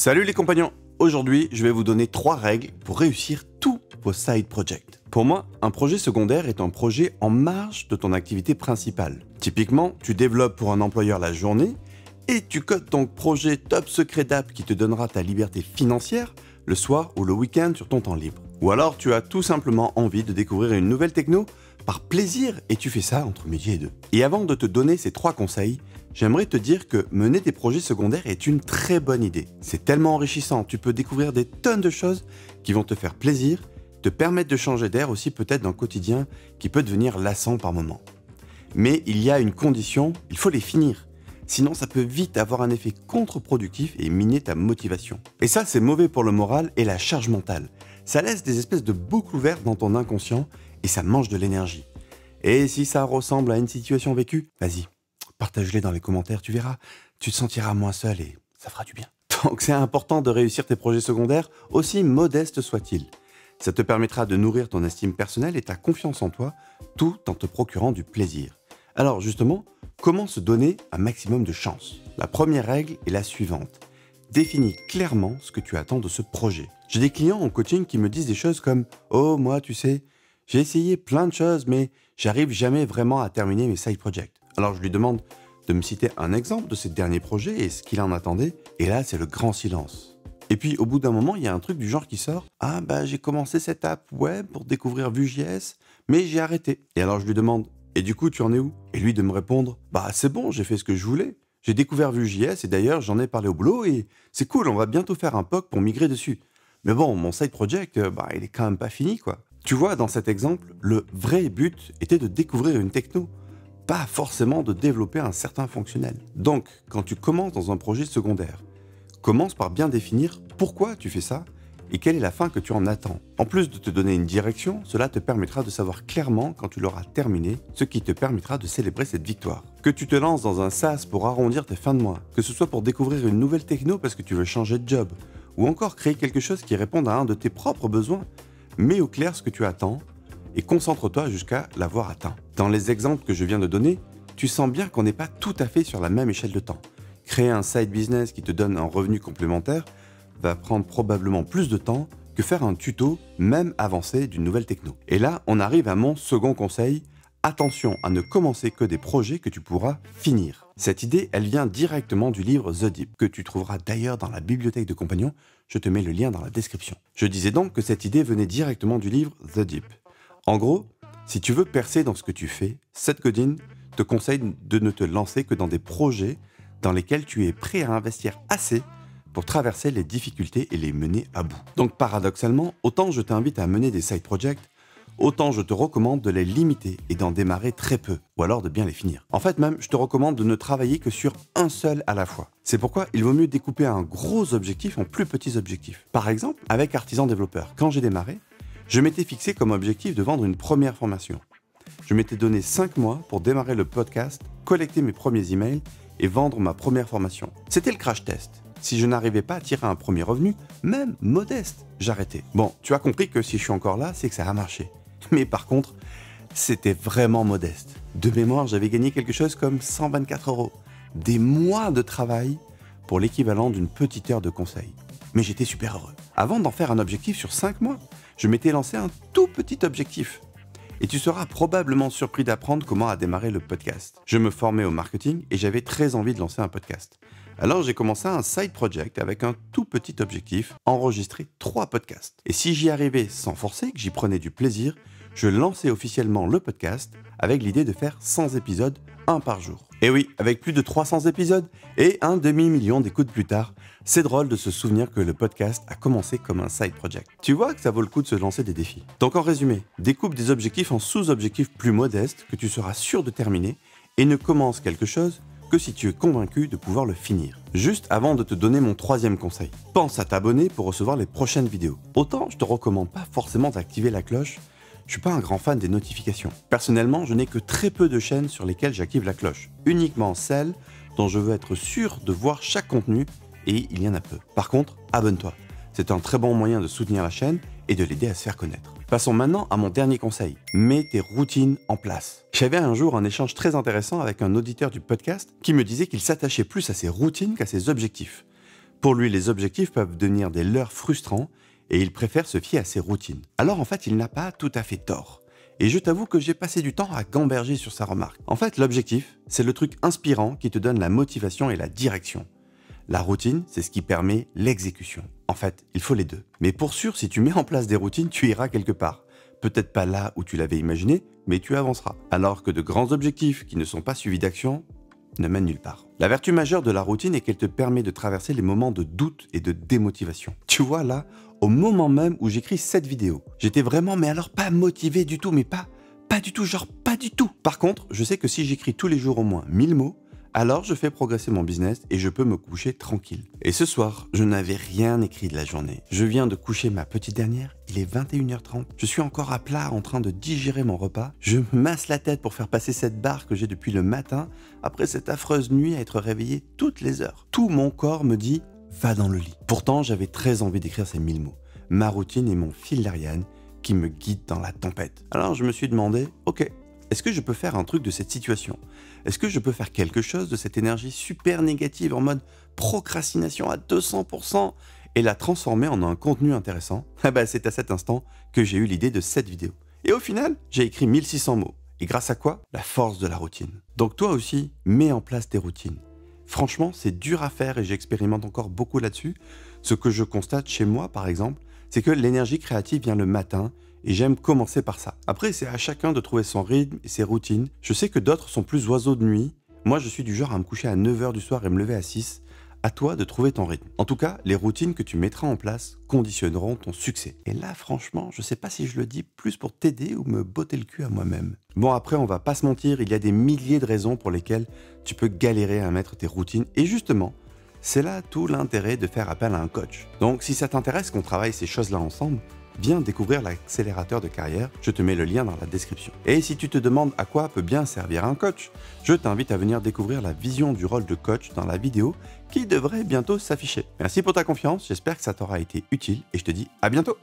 Salut les compagnons. Aujourd'hui, je vais vous donner 3 règles pour réussir tous vos side projects. Pour moi, un projet secondaire est un projet en marge de ton activité principale. Typiquement, tu développes pour un employeur la journée et tu codes ton projet top secret d'app qui te donnera ta liberté financière le soir ou le week-end sur ton temps libre. Ou alors tu as tout simplement envie de découvrir une nouvelle techno par plaisir et tu fais ça entre midi et 2. Et avant de te donner ces 3 conseils, j'aimerais te dire que mener des projets secondaires est une très bonne idée. C'est tellement enrichissant, tu peux découvrir des tonnes de choses qui vont te faire plaisir, te permettre de changer d'air aussi peut-être dans le quotidien qui peut devenir lassant par moments. Mais il y a une condition, il faut les finir. Sinon ça peut vite avoir un effet contre-productif et miner ta motivation. Et ça c'est mauvais pour le moral et la charge mentale. Ça laisse des espèces de boucles ouvertes dans ton inconscient et ça mange de l'énergie. Et si ça ressemble à une situation vécue, vas-y. Partage-les dans les commentaires, tu verras, tu te sentiras moins seul et ça fera du bien. Donc c'est important de réussir tes projets secondaires, aussi modestes soient-ils. Ça te permettra de nourrir ton estime personnelle et ta confiance en toi, tout en te procurant du plaisir. Alors justement, comment se donner un maximum de chance? La première règle est la suivante. Définis clairement ce que tu attends de ce projet. J'ai des clients en coaching qui me disent des choses comme « Oh, moi, tu sais, j'ai essayé plein de choses, mais j'arrive jamais vraiment à terminer mes side projects. » Alors je lui demande de me citer un exemple de ces derniers projets et ce qu'il en attendait, et là c'est le grand silence. Et puis au bout d'un moment, il y a un truc du genre qui sort « Ah bah j'ai commencé cette app web pour découvrir Vue.js, mais j'ai arrêté. » Et alors je lui demande « Et du coup tu en es où ?» Et lui de me répondre « Bah c'est bon, j'ai fait ce que je voulais. J'ai découvert Vue.js et d'ailleurs j'en ai parlé au boulot et c'est cool, on va bientôt faire un POC pour migrer dessus. Mais bon, mon side project, il est quand même pas fini quoi. » Tu vois, dans cet exemple, le vrai but était de découvrir une techno, pas forcément de développer un certain fonctionnel. Donc, quand tu commences dans un projet secondaire, commence par bien définir pourquoi tu fais ça et quelle est la fin que tu en attends. En plus de te donner une direction, cela te permettra de savoir clairement quand tu l'auras terminé, ce qui te permettra de célébrer cette victoire. Que tu te lances dans un SaaS pour arrondir tes fins de mois, que ce soit pour découvrir une nouvelle techno parce que tu veux changer de job, ou encore créer quelque chose qui réponde à un de tes propres besoins, mets au clair ce que tu attends et concentre-toi jusqu'à l'avoir atteint. Dans les exemples que je viens de donner, tu sens bien qu'on n'est pas tout à fait sur la même échelle de temps. Créer un side business qui te donne un revenu complémentaire va prendre probablement plus de temps que faire un tuto, même avancé, d'une nouvelle techno. Et là, on arrive à mon second conseil. Attention à ne commencer que des projets que tu pourras finir. Cette idée, elle vient directement du livre The Deep, que tu trouveras d'ailleurs dans la bibliothèque de Compagnons. Je te mets le lien dans la description. Je disais donc que cette idée venait directement du livre The Deep. En gros, si tu veux percer dans ce que tu fais, Seth Godin te conseille de ne te lancer que dans des projets dans lesquels tu es prêt à investir assez pour traverser les difficultés et les mener à bout. Donc paradoxalement, autant je t'invite à mener des side projects, autant je te recommande de les limiter et d'en démarrer très peu, ou alors de bien les finir. En fait même, je te recommande de ne travailler que sur un seul à la fois. C'est pourquoi il vaut mieux découper un gros objectif en plus petits objectifs. Par exemple, avec Artisan Développeur, quand j'ai démarré, je m'étais fixé comme objectif de vendre une première formation. Je m'étais donné 5 mois pour démarrer le podcast, collecter mes premiers emails et vendre ma première formation. C'était le crash test. Si je n'arrivais pas à tirer un premier revenu, même modeste, j'arrêtais. Bon, tu as compris que si je suis encore là, c'est que ça a marché. Mais par contre, c'était vraiment modeste. De mémoire, j'avais gagné quelque chose comme 124 €. Des mois de travail pour l'équivalent d'une petite heure de conseil. Mais j'étais super heureux. Avant d'en faire un objectif sur 5 mois, je m'étais lancé un tout petit objectif. Et tu seras probablement surpris d'apprendre comment a démarré le podcast. Je me formais au marketing et j'avais très envie de lancer un podcast. Alors j'ai commencé un side project avec un tout petit objectif, enregistrer 3 podcasts. Et si j'y arrivais sans forcer, que j'y prenais du plaisir, je lançais officiellement le podcast avec l'idée de faire 100 épisodes, un par jour. Et oui, avec plus de 300 épisodes et un demi-million d'écoutes plus tard, c'est drôle de se souvenir que le podcast a commencé comme un side project. Tu vois que ça vaut le coup de se lancer des défis. Donc en résumé, découpe des objectifs en sous-objectifs plus modestes que tu seras sûr de terminer et ne commence quelque chose que si tu es convaincu de pouvoir le finir. Juste avant de te donner mon 3e conseil, pense à t'abonner pour recevoir les prochaines vidéos. Autant je te recommande pas forcément d'activer la cloche, je suis pas un grand fan des notifications. Personnellement, je n'ai que très peu de chaînes sur lesquelles j'active la cloche, uniquement celles dont je veux être sûr de voir chaque contenu et il y en a peu. Par contre, abonne-toi. C'est un très bon moyen de soutenir la chaîne et de l'aider à se faire connaître. Passons maintenant à mon dernier conseil. Mets tes routines en place. J'avais un jour un échange très intéressant avec un auditeur du podcast qui me disait qu'il s'attachait plus à ses routines qu'à ses objectifs. Pour lui, les objectifs peuvent devenir des leurres frustrants et il préfère se fier à ses routines. Alors en fait, il n'a pas tout à fait tort. Et je t'avoue que j'ai passé du temps à gamberger sur sa remarque. En fait, l'objectif, c'est le truc inspirant qui te donne la motivation et la direction. La routine, c'est ce qui permet l'exécution. En fait, il faut les deux. Mais pour sûr, si tu mets en place des routines, tu iras quelque part. Peut-être pas là où tu l'avais imaginé, mais tu avanceras. Alors que de grands objectifs qui ne sont pas suivis d'action ne mènent nulle part. La vertu majeure de la routine est qu'elle te permet de traverser les moments de doute et de démotivation. Tu vois là, au moment même où j'écris cette vidéo, j'étais vraiment, mais alors pas motivé du tout, mais pas du tout, genre pas du tout. Par contre, je sais que si j'écris tous les jours au moins 1000 mots, alors je fais progresser mon business et je peux me coucher tranquille. Et ce soir, je n'avais rien écrit de la journée. Je viens de coucher ma petite dernière, il est 21h30. Je suis encore à plat en train de digérer mon repas. Je me masse la tête pour faire passer cette barre que j'ai depuis le matin, après cette affreuse nuit à être réveillé toutes les heures. Tout mon corps me dit « va dans le lit ». Pourtant, j'avais très envie d'écrire ces 1000 mots. Ma routine est mon fil d'Ariane qui me guide dans la tempête. Alors je me suis demandé « ok, est-ce que je peux faire un truc de cette situation ? Est-ce que je peux faire quelque chose de cette énergie super négative en mode procrastination à 200% et la transformer en un contenu intéressant ? C'est à cet instant que j'ai eu l'idée de cette vidéo. Et au final, j'ai écrit 1600 mots. Et grâce à quoi ? La force de la routine. Donc toi aussi, mets en place tes routines. Franchement, c'est dur à faire et j'expérimente encore beaucoup là-dessus. Ce que je constate chez moi, par exemple, c'est que l'énergie créative vient le matin et j'aime commencer par ça. Après, c'est à chacun de trouver son rythme et ses routines. Je sais que d'autres sont plus oiseaux de nuit. Moi, je suis du genre à me coucher à 9h du soir et me lever à 6. À toi de trouver ton rythme. En tout cas, les routines que tu mettras en place conditionneront ton succès. Et là, franchement, je sais pas si je le dis plus pour t'aider ou me botter le cul à moi-même. Bon, après, on va pas se mentir, il y a des milliers de raisons pour lesquelles tu peux galérer à mettre tes routines. Et justement, c'est là tout l'intérêt de faire appel à un coach. Donc, si ça t'intéresse qu'on travaille ces choses-là ensemble, viens découvrir l'accélérateur de carrière, je te mets le lien dans la description. Et si tu te demandes à quoi peut bien servir un coach, je t'invite à venir découvrir la vision du rôle de coach dans la vidéo qui devrait bientôt s'afficher. Merci pour ta confiance, j'espère que ça t'aura été utile et je te dis à bientôt.